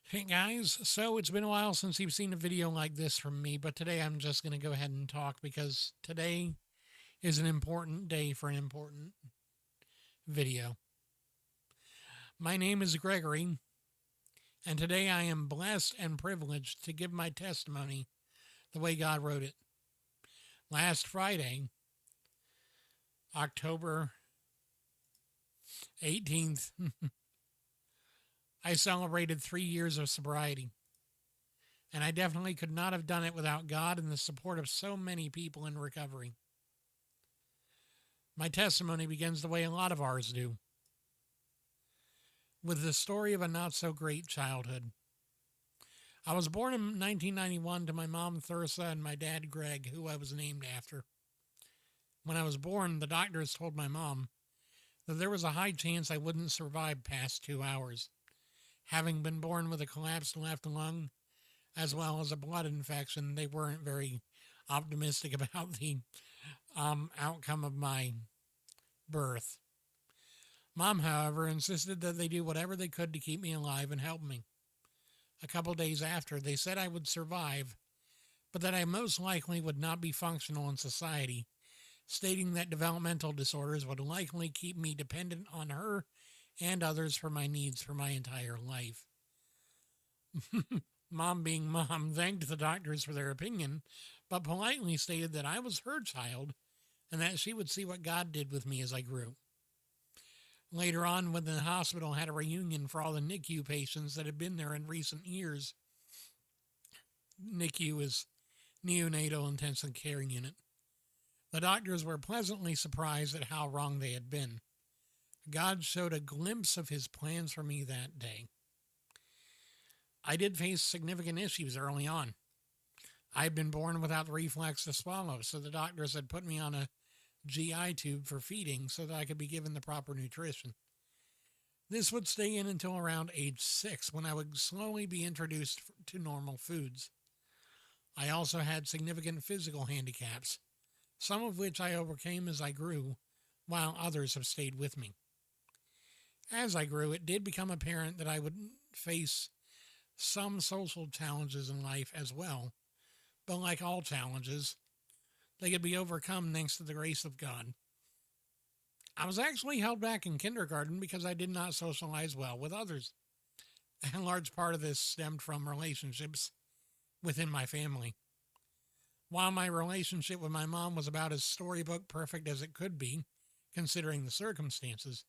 Hey guys, so it's been a while since you've seen a video like this from me, but today I'm just going to go ahead and talk because today is an important day for an important video. My name is Gregory, and today I am blessed and privileged to give my testimony the way God wrote it. Last Friday, October 18th, I celebrated 3 years of sobriety. And I definitely could not have done it without God and the support of so many people in recovery. My testimony begins the way a lot of ours do, with the story of a not-so-great childhood. I was born in 1991 to my mom, Thursa, and my dad, Greg, who I was named after. When I was born, the doctors told my mom that there was a high chance I wouldn't survive past 2 hours. Having been born with a collapsed left lung, as well as a blood infection, they weren't very optimistic about the outcome of my birth. Mom, however, insisted that they do whatever they could to keep me alive and help me. A couple days after, they said I would survive, but that I most likely would not be functional in society, stating that developmental disorders would likely keep me dependent on her and others for my needs for my entire life. Mom, being mom, thanked the doctors for their opinion, but politely stated that I was her child and that she would see what God did with me as I grew. Later on, when the hospital had a reunion for all the NICU patients that had been there in recent years, NICU is Neonatal Intensive Care Unit, the doctors were pleasantly surprised at how wrong they had been. God showed a glimpse of his plans for me that day. I did face significant issues early on. I had been born without the reflex to swallow, so the doctors had put me on a GI tube for feeding so that I could be given the proper nutrition. This would stay in until around age 6, when I would slowly be introduced to normal foods. I also had significant physical handicaps, some of which I overcame as I grew, while others have stayed with me. As I grew, it did become apparent that I would face some social challenges in life as well, but like all challenges, they could be overcome thanks to the grace of God. I was actually held back in kindergarten because I did not socialize well with others. A large part of this stemmed from relationships within my family. While my relationship with my mom was about as storybook perfect as it could be, considering the circumstances,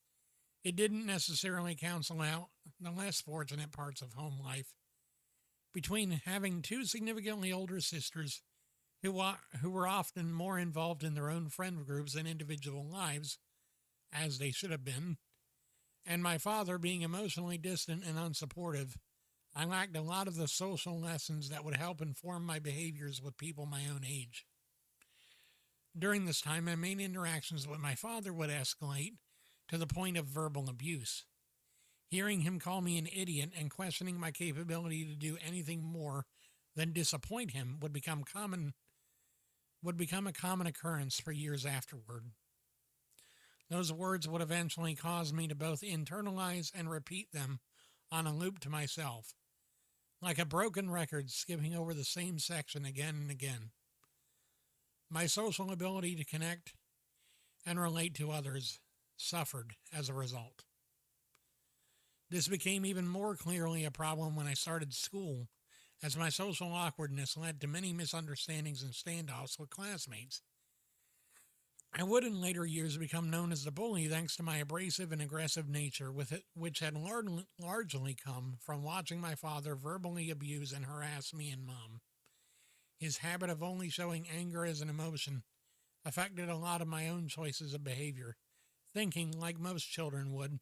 it didn't necessarily cancel out the less fortunate parts of home life. Between having two significantly older sisters who were often more involved in their own friend groups and individual lives, as they should have been, and my father being emotionally distant and unsupportive, I lacked a lot of the social lessons that would help inform my behaviors with people my own age. During this time, my main interactions with my father would escalate to the point of verbal abuse. Hearing him call me an idiot and questioning my capability to do anything more than disappoint him would become a common occurrence for years afterward. Those words would eventually cause me to both internalize and repeat them on a loop to myself, like a broken record skipping over the same section again and again. My social ability to connect and relate to others suffered as a result. This became even more clearly a problem when I started school, as my social awkwardness led to many misunderstandings and standoffs with classmates. I would in later years become known as the bully thanks to my abrasive and aggressive nature, which had largely come from watching my father verbally abuse and harass me and mom. His habit of only showing anger as an emotion affected a lot of my own choices of behavior, thinking, like most children would,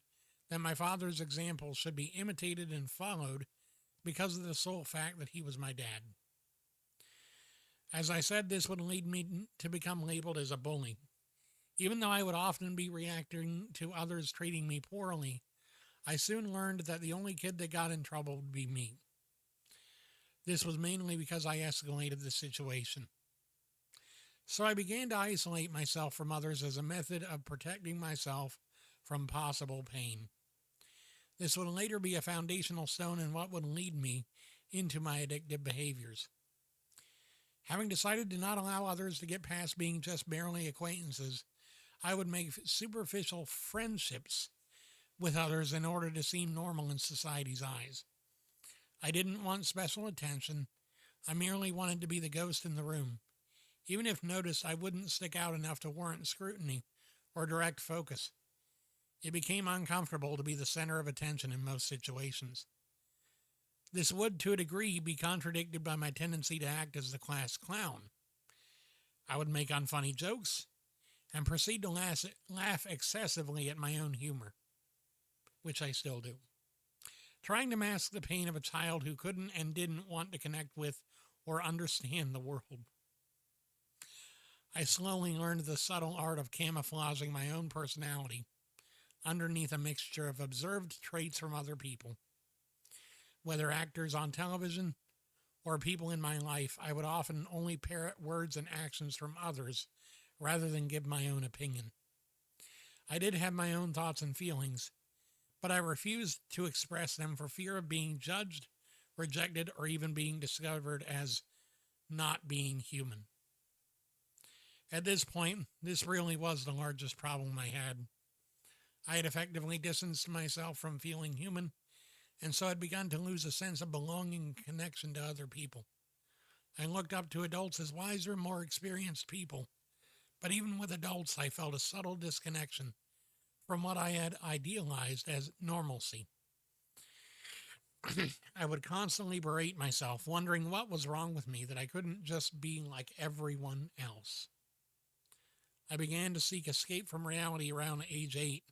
that my father's example should be imitated and followed because of the sole fact that he was my dad. As I said, this would lead me to become labeled as a bully. Even though I would often be reacting to others treating me poorly, I soon learned that the only kid that got in trouble would be me. This was mainly because I escalated the situation. So I began to isolate myself from others as a method of protecting myself from possible pain. This would later be a foundational stone in what would lead me into my addictive behaviors. Having decided to not allow others to get past being just barely acquaintances, I would make superficial friendships with others in order to seem normal in society's eyes. I didn't want special attention. I merely wanted to be the ghost in the room. Even if noticed, I wouldn't stick out enough to warrant scrutiny or direct focus. It became uncomfortable to be the center of attention in most situations. This would, to a degree, be contradicted by my tendency to act as the class clown. I would make unfunny jokes and proceed to laugh excessively at my own humor, which I still do, trying to mask the pain of a child who couldn't and didn't want to connect with or understand the world. I slowly learned the subtle art of camouflaging my own personality underneath a mixture of observed traits from other people. Whether actors on television or people in my life, I would often only parrot words and actions from others rather than give my own opinion. I did have my own thoughts and feelings, but I refused to express them for fear of being judged, rejected, or even being discovered as not being human. At this point, this really was the largest problem I had. I had effectively distanced myself from feeling human, and so had begun to lose a sense of belonging and connection to other people. I looked up to adults as wiser, more experienced people, but even with adults, I felt a subtle disconnection from what I had idealized as normalcy. I would constantly berate myself, wondering what was wrong with me that I couldn't just be like everyone else. I began to seek escape from reality around age 8.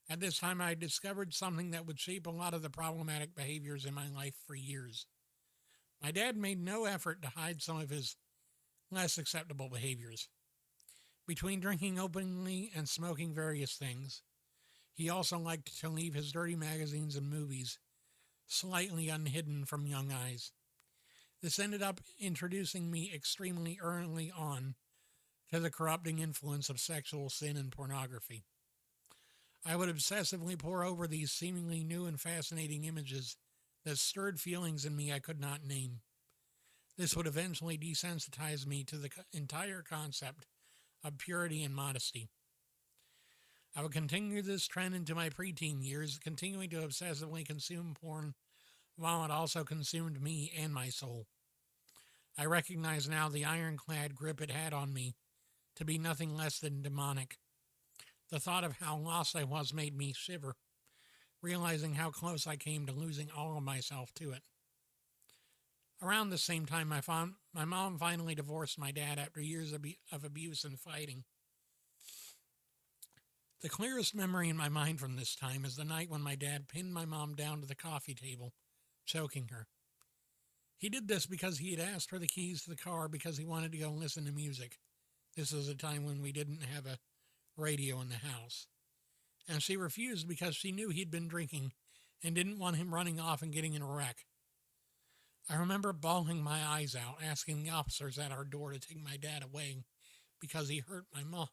At this time, I had discovered something that would shape a lot of the problematic behaviors in my life for years. My dad made no effort to hide some of his less acceptable behaviors. Between drinking openly and smoking various things, he also liked to leave his dirty magazines and movies slightly unhidden from young eyes. This ended up introducing me extremely early on to the corrupting influence of sexual sin and pornography. I would obsessively pore over these seemingly new and fascinating images that stirred feelings in me I could not name. This would eventually desensitize me to the entire concept of purity and modesty. I would continue this trend into my preteen years, continuing to obsessively consume porn while it also consumed me and my soul. I recognize now the ironclad grip it had on me to be nothing less than demonic. The thought of how lost I was made me shiver, realizing how close I came to losing all of myself to it. Around the same time, my mom finally divorced my dad after years of abuse and fighting. The clearest memory in my mind from this time is the night when my dad pinned my mom down to the coffee table, choking her. He did this because he had asked for the keys to the car because he wanted to go listen to music. This was a time when we didn't have a radio in the house. And she refused because she knew he'd been drinking and didn't want him running off and getting in a wreck. I remember bawling my eyes out, asking the officers at our door to take my dad away because he hurt my mom.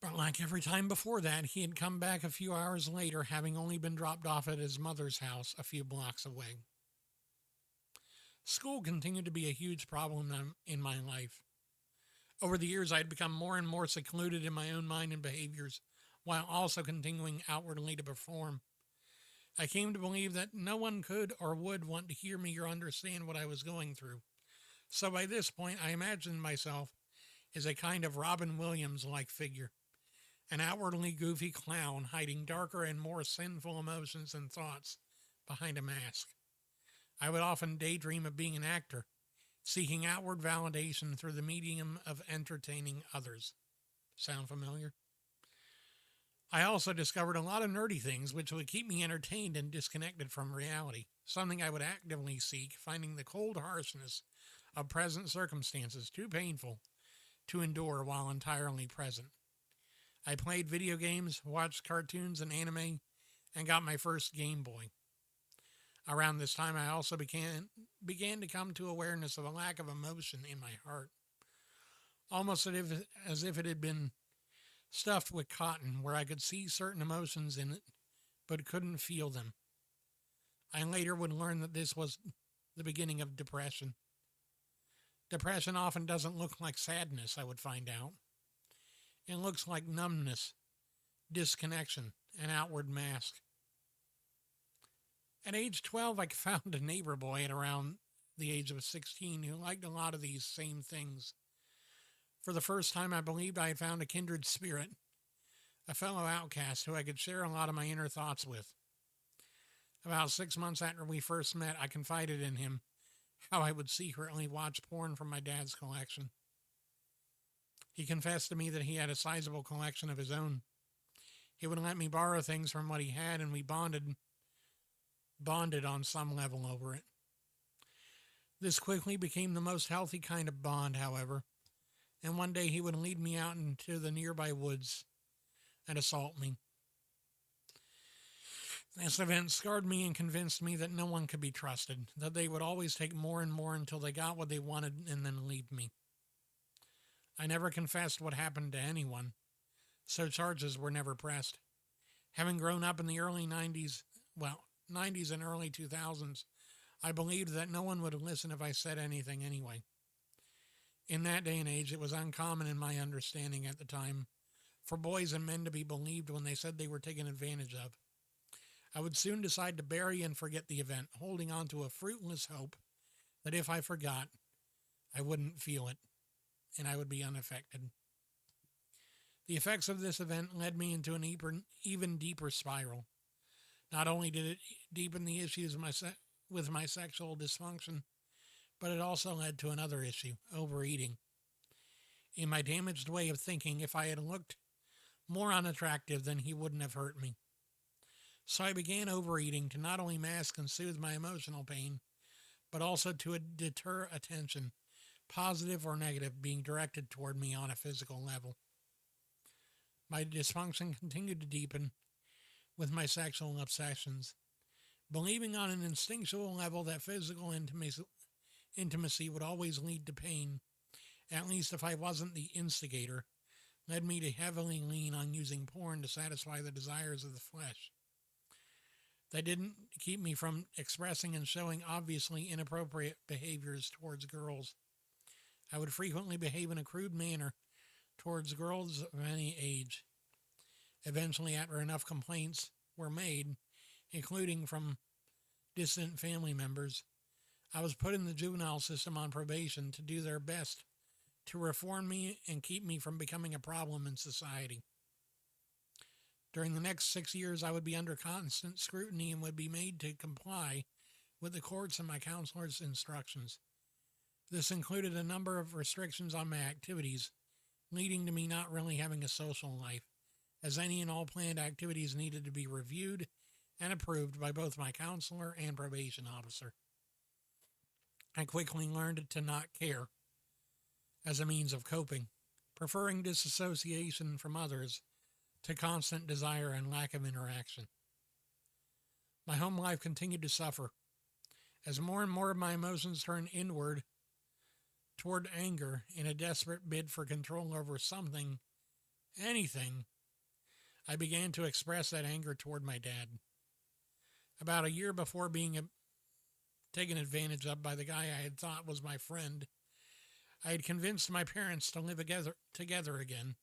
But like every time before that, he had come back a few hours later, having only been dropped off at his mother's house a few blocks away. School continued to be a huge problem in my life. Over the years, I had become more and more secluded in my own mind and behaviors, while also continuing outwardly to perform. I came to believe that no one could or would want to hear me or understand what I was going through. So by this point, I imagined myself as a kind of Robin Williams-like figure, an outwardly goofy clown hiding darker and more sinful emotions and thoughts behind a mask. I would often daydream of being an actor, seeking outward validation through the medium of entertaining others. Sound familiar? I also discovered a lot of nerdy things which would keep me entertained and disconnected from reality, something I would actively seek, finding the cold harshness of present circumstances too painful to endure while entirely present. I played video games, watched cartoons and anime, and got my first Game Boy. Around this time, I also began to come to awareness of a lack of emotion in my heart, almost as if it had been stuffed with cotton where I could see certain emotions in it but couldn't feel them. I later would learn that this was the beginning of depression. Depression often doesn't look like sadness, I would find out. It looks like numbness, disconnection, an outward mask. At age 12, I found a neighbor boy at around the age of 16 who liked a lot of these same things. For the first time, I believed I had found a kindred spirit, a fellow outcast who I could share a lot of my inner thoughts with. About 6 months after we first met, I confided in him how I would secretly watch porn from my dad's collection. He confessed to me that he had a sizable collection of his own. He would let me borrow things from what he had, and we bonded on some level over it. This quickly became the most healthy kind of bond, however, and one day he would lead me out into the nearby woods and assault me. This event scarred me and convinced me that no one could be trusted, that they would always take more and more until they got what they wanted and then leave me. I never confessed what happened to anyone, so charges were never pressed. Having grown up in the early 90s and early 2000s, I believed that no one would listen if I said anything anyway. In that day and age, it was uncommon in my understanding at the time for boys and men to be believed when they said they were taken advantage of. I would soon decide to bury and forget the event, holding on to a fruitless hope that if I forgot, I wouldn't feel it, and I would be unaffected. The effects of this event led me into an even deeper spiral. Not only did it deepen the issues with my sexual dysfunction, but it also led to another issue, overeating. In my damaged way of thinking, if I had looked more unattractive, then he wouldn't have hurt me. So I began overeating to not only mask and soothe my emotional pain, but also to deter attention, positive or negative, being directed toward me on a physical level. My dysfunction continued to deepen with my sexual obsessions, believing on an instinctual level that physical intimacy would always lead to pain, at least if I wasn't the instigator, led me to heavily lean on using porn to satisfy the desires of the flesh. That didn't keep me from expressing and showing obviously inappropriate behaviors towards girls. I would frequently behave in a crude manner towards girls of any age. Eventually, after enough complaints were made, including from distant family members, I was put in the juvenile system on probation to do their best to reform me and keep me from becoming a problem in society. During the next 6 years, I would be under constant scrutiny and would be made to comply with the court's and my counselor's instructions. This included a number of restrictions on my activities, leading to me not really having a social life, as any and all planned activities needed to be reviewed and approved by both my counselor and probation officer. I quickly learned to not care as a means of coping, preferring disassociation from others to constant desire and lack of interaction. My home life continued to suffer. As more and more of my emotions turned inward toward anger in a desperate bid for control over something, anything, I began to express that anger toward my dad. About a year before being taken advantage of by the guy I had thought was my friend, I had convinced my parents to live together again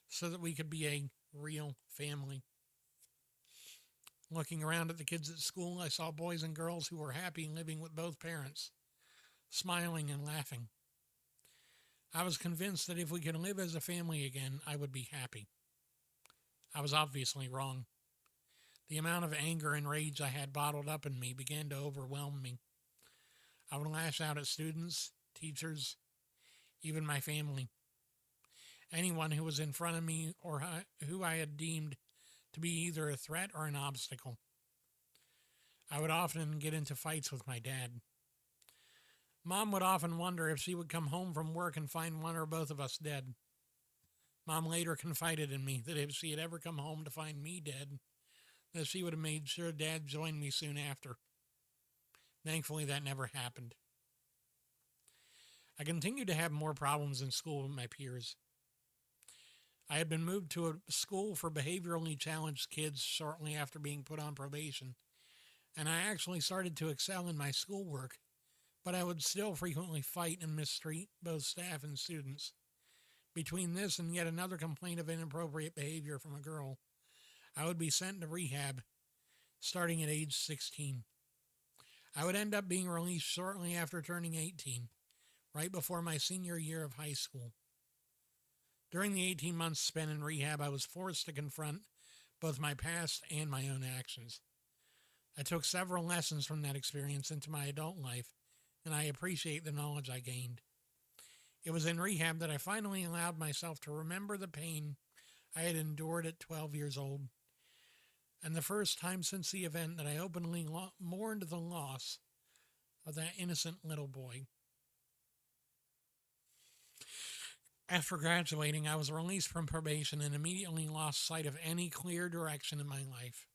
so that we could be a real family. Looking around at the kids at school, I saw boys and girls who were happy living with both parents, smiling and laughing. I was convinced that if we could live as a family again, I would be happy. I was obviously wrong. The amount of anger and rage I had bottled up in me began to overwhelm me. I would lash out at students, teachers, even my family. Anyone who was in front of me or who I had deemed to be either a threat or an obstacle. I would often get into fights with my dad. Mom would often wonder if she would come home from work and find one or both of us dead. Mom later confided in me that if she had ever come home to find me dead, that she would have made sure Dad joined me soon after. Thankfully, that never happened. I continued to have more problems in school with my peers. I had been moved to a school for behaviorally challenged kids shortly after being put on probation, and I actually started to excel in my schoolwork, but I would still frequently fight and mistreat both staff and students. Between this and yet another complaint of inappropriate behavior from a girl, I would be sent to rehab starting at age 16. I would end up being released shortly after turning 18, right before my senior year of high school. During the 18 months spent in rehab, I was forced to confront both my past and my own actions. I took several lessons from that experience into my adult life, and I appreciate the knowledge I gained. It was in rehab that I finally allowed myself to remember the pain I had endured at 12 years old, and the first time since the event that I openly mourned the loss of that innocent little boy. After graduating, I was released from probation and immediately lost sight of any clear direction in my life.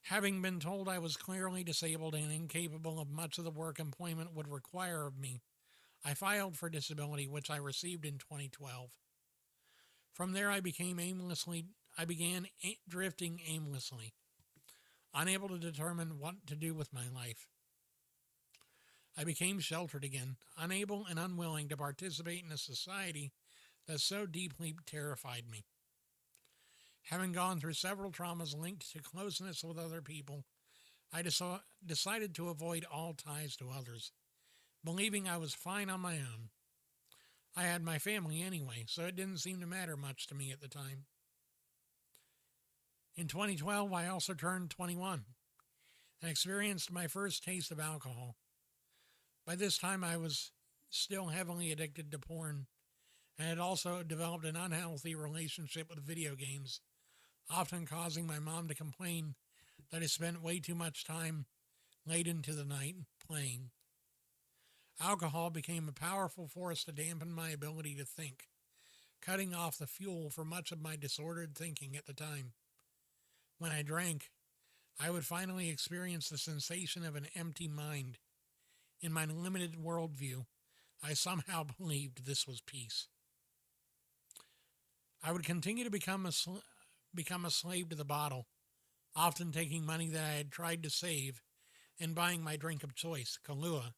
Having been told I was clearly disabled and incapable of much of the work employment would require of me, I filed for disability, which I received in 2012. From there, I began drifting aimlessly, unable to determine what to do with my life. I became sheltered again, unable and unwilling to participate in a society that so deeply terrified me. Having gone through several traumas linked to closeness with other people, I decided to avoid all ties to others, believing I was fine on my own. I had my family anyway, so it didn't seem to matter much to me at the time. In 2012, I also turned 21 and experienced my first taste of alcohol. By this time, I was still heavily addicted to porn and had also developed an unhealthy relationship with video games, often causing my mom to complain that I spent way too much time late into the night playing. Alcohol became a powerful force to dampen my ability to think, cutting off the fuel for much of my disordered thinking at the time. When I drank, I would finally experience the sensation of an empty mind. In my limited worldview, I somehow believed this was peace. I would continue to become a slave to the bottle, often taking money that I had tried to save and buying my drink of choice, Kahlua.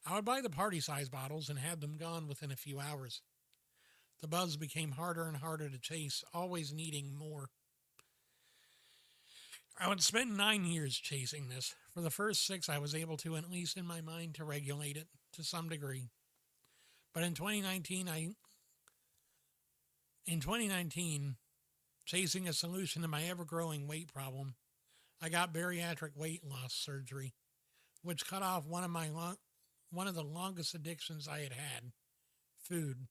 I would buy the party-size bottles and have them gone within a few hours. The buzz became harder and harder to chase, always needing more. I would spend 9 years chasing this. For the first 6, I was able to, at least in my mind, to regulate it to some degree. But in 2019, chasing a solution to my ever-growing weight problem, I got bariatric weight loss surgery, which cut off one of the longest addictions I had, food.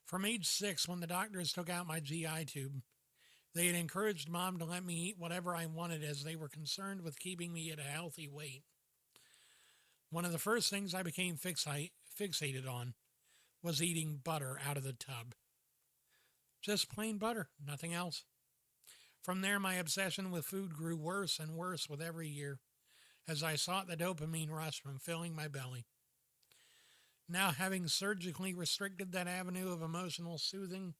From age 6, when the doctors took out my GI tube, they had encouraged Mom to let me eat whatever I wanted as they were concerned with keeping me at a healthy weight. One of the first things I became fixated on was eating butter out of the tub. Just plain butter, nothing else. From there, my obsession with food grew worse and worse with every year as I sought the dopamine rush from filling my belly. Now, having surgically restricted that avenue of emotional soothing,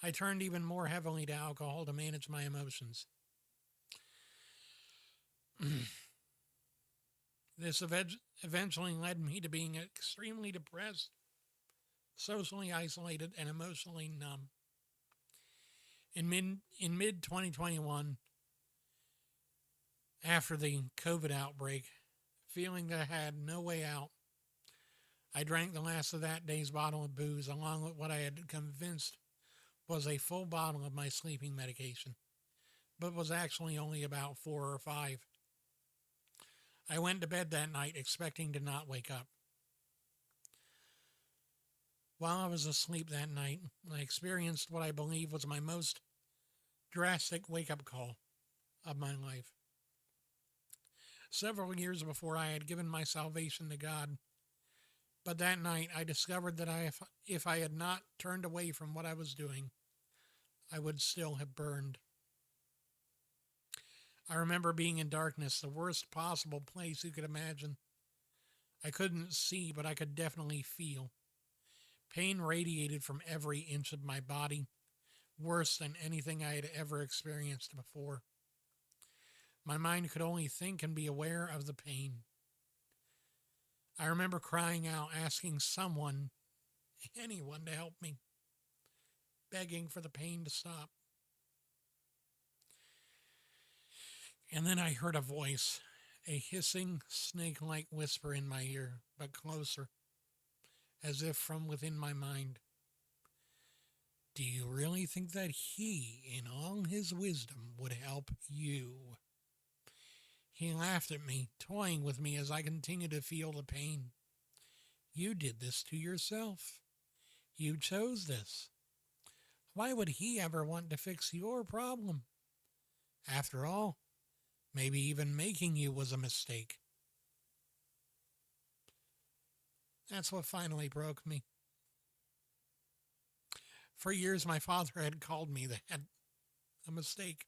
I turned even more heavily to alcohol to manage my emotions. This eventually led me to being extremely depressed, socially isolated, and emotionally numb. In mid 2021, after the COVID outbreak, feeling that I had no way out, I drank the last of that day's bottle of booze along with what I had convinced was a full bottle of my sleeping medication, but was actually only about 4 or 5. I went to bed that night expecting to not wake up. While I was asleep that night, I experienced what I believe was my most drastic wake-up call of my life. Several years before, I had given my salvation to God, but that night I discovered that if I had not turned away from what I was doing, I would still have burned. I remember being in darkness, the worst possible place you could imagine. I couldn't see, but I could definitely feel. Pain radiated from every inch of my body, worse than anything I had ever experienced before. My mind could only think and be aware of the pain. I remember crying out, asking someone, anyone, to help me, begging for the pain to stop. And then I heard a voice, a hissing, snake-like whisper in my ear, but closer, as if from within my mind. Do you really think that he, in all his wisdom, would help you? He laughed at me, toying with me as I continued to feel the pain. You did this to yourself. You chose this. Why would he ever want to fix your problem? After all, maybe even making you was a mistake. That's what finally broke me. For years, my father had called me that, a mistake.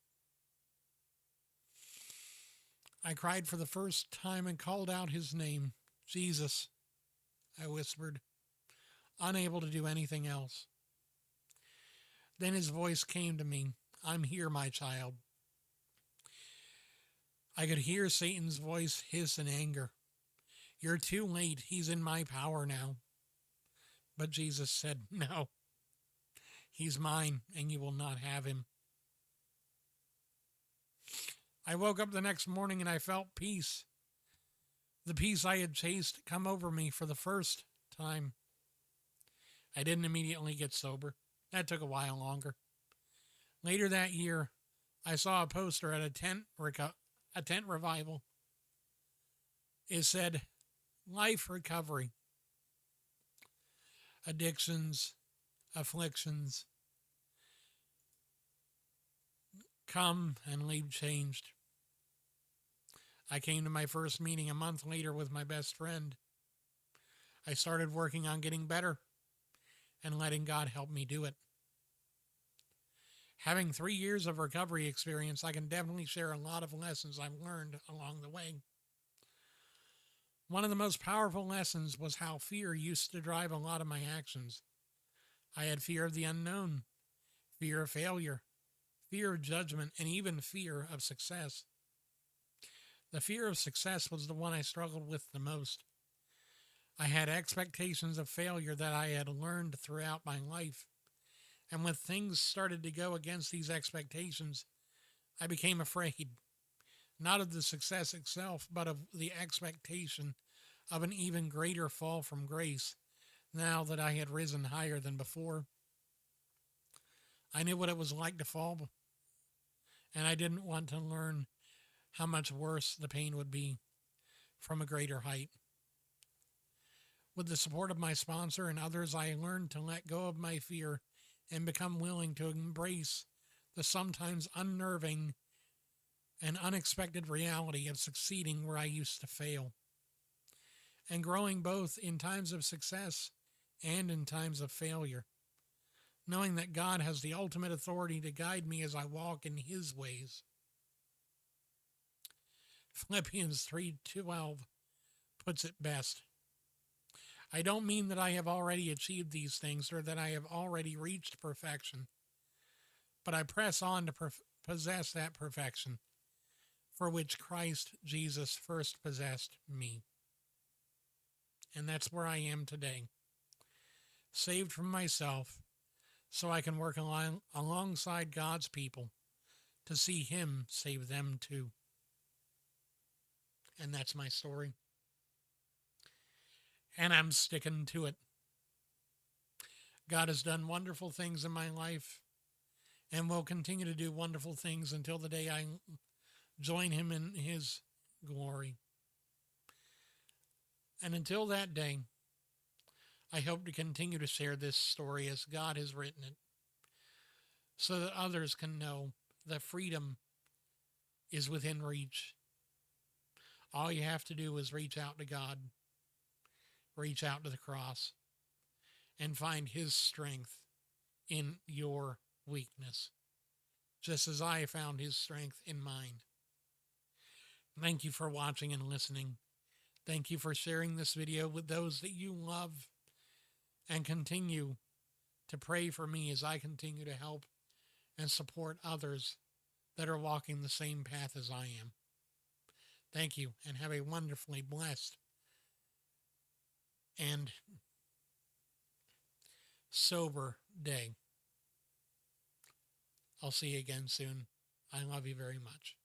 I cried for the first time and called out his name. Jesus, I whispered, unable to do anything else. Then his voice came to me. I'm here, my child. I could hear Satan's voice hiss in anger. You're too late. He's in my power now. But Jesus said, no. He's mine, and you will not have him. I woke up the next morning and I felt peace. The peace I had chased come over me for the first time. I didn't immediately get sober. That took a while longer. Later that year, I saw a poster at a tent revival. It said, life recovery. Addictions, afflictions, come and leave changed. I came to my first meeting a month later with my best friend. I started working on getting better and letting God help me do it. Having 3 years of recovery experience, I can definitely share a lot of lessons I've learned along the way. One of the most powerful lessons was how fear used to drive a lot of my actions. I had fear of the unknown, fear of failure, fear of judgment, and even fear of success. The fear of success was the one I struggled with the most. I had expectations of failure that I had learned throughout my life. And when things started to go against these expectations, I became afraid, not of the success itself, but of the expectation of an even greater fall from grace now that I had risen higher than before. I knew what it was like to fall, and I didn't want to learn how much worse the pain would be from a greater height. With the support of my sponsor and others, I learned to let go of my fear and become willing to embrace the sometimes unnerving and unexpected reality of succeeding where I used to fail, and growing both in times of success and in times of failure, knowing that God has the ultimate authority to guide me as I walk in his ways. Philippians 3:12 puts it best. I don't mean that I have already achieved these things or that I have already reached perfection, but I press on to possess that perfection for which Christ Jesus first possessed me. And that's where I am today, saved from myself so I can work alongside God's people to see him save them too. And that's my story. And I'm sticking to it. God has done wonderful things in my life and will continue to do wonderful things until the day I join him in his glory. And until that day, I hope to continue to share this story as God has written it, so that others can know that freedom is within reach. All you have to do is reach out to God, reach out to the cross, and find his strength in your weakness, just as I found his strength in mine. Thank you for watching and listening. Thank you for sharing this video with those that you love and continue to pray for me as I continue to help and support others that are walking the same path as I am. Thank you, and have a wonderfully blessed and sober day. I'll see you again soon. I love you very much.